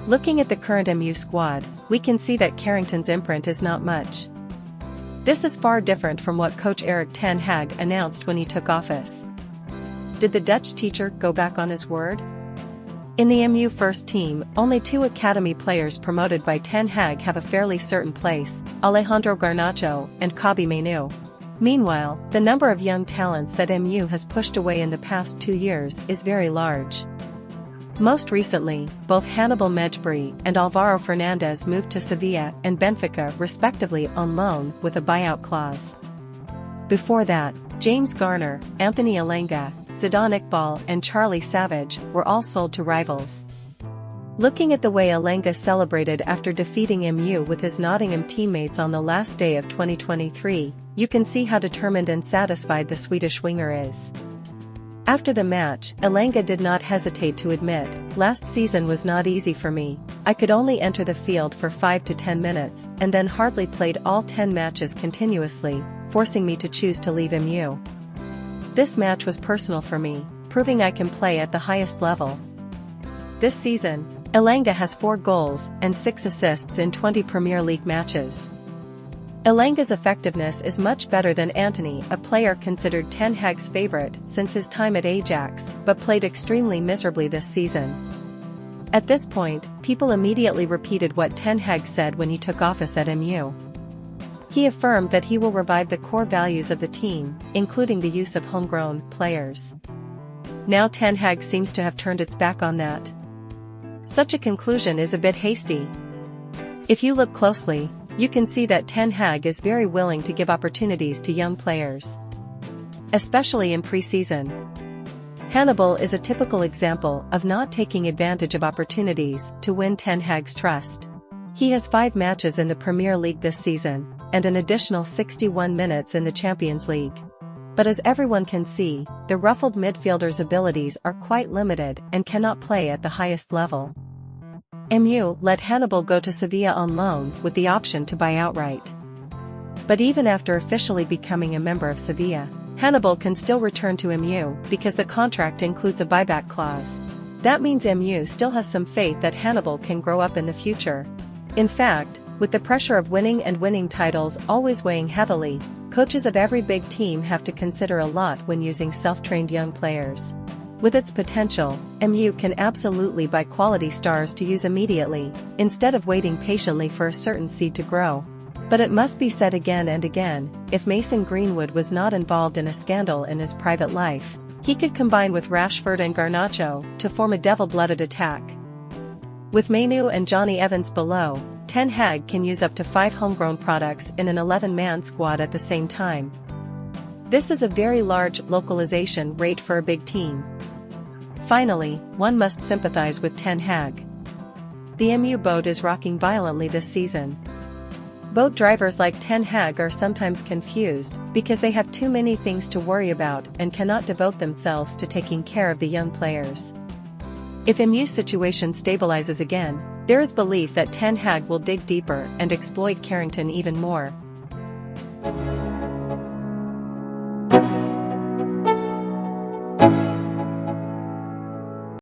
Looking at the current MU squad, we can see that Carrington's imprint is not much. This is far different from what coach Erik Ten Hag announced when he took office. Did the Dutch teacher go back on his word? In the MU first team, only 2 academy players promoted by Ten Hag have a fairly certain place, Alejandro Garnacho and Kobbie Mainoo. Meanwhile, the number of young talents that MU has pushed away in the past 2 years is very large. Most recently, both Hannibal Mejbri and Alvaro Fernandez moved to Sevilla and Benfica respectively on loan with a buyout clause. Before that, James Garner, Anthony Elanga, Zidane Iqbal and Charlie Savage were all sold to rivals. Looking at the way Elanga celebrated after defeating MU with his Nottingham teammates on the last day of 2023, you can see how determined and satisfied the Swedish winger is. After the match, Elanga did not hesitate to admit, "Last season was not easy for me. I could only enter the field for 5 to 10 minutes and then hardly played all 10 matches continuously, forcing me to choose to leave MU. This match was personal for me, proving I can play at the highest level." This season, Elanga has 4 goals and 6 assists in 20 Premier League matches. Elanga's effectiveness is much better than Antony, a player considered Ten Hag's favorite since his time at Ajax, but played extremely miserably this season. At this point, people immediately repeated what Ten Hag said when he took office at MU. He affirmed that he will revive the core values of the team, including the use of homegrown players. Now Ten Hag seems to have turned its back on that. Such a conclusion is a bit hasty. If you look closely, you can see that Ten Hag is very willing to give opportunities to young players, especially in pre-season. Hannibal is a typical example of not taking advantage of opportunities to win Ten Hag's trust. He has 5 matches in the Premier League this season, and an additional 61 minutes in the Champions League. But as everyone can see, the ruffled midfielder's abilities are quite limited and cannot play at the highest level. MU let Hannibal go to Sevilla on loan with the option to buy outright. But even after officially becoming a member of Sevilla, Hannibal can still return to MU because the contract includes a buyback clause. That means MU still has some faith that Hannibal can grow up in the future. In fact, with the pressure of winning titles always weighing heavily, coaches of every big team have to consider a lot when using self-trained young players. With its potential, MU can absolutely buy quality stars to use immediately, instead of waiting patiently for a certain seed to grow. But it must be said again and again, if Mason Greenwood was not involved in a scandal in his private life, he could combine with Rashford and Garnacho to form a devil-blooded attack. With Mainoo and Johnny Evans below, Ten Hag can use up to 5 homegrown products in an 11-man squad at the same time. This is a very large localization rate for a big team. Finally, one must sympathize with Ten Hag. The MU boat is rocking violently this season. Boat drivers like Ten Hag are sometimes confused because they have too many things to worry about and cannot devote themselves to taking care of the young players. If MU's situation stabilizes again, there is belief that Ten Hag will dig deeper and exploit Carrington even more.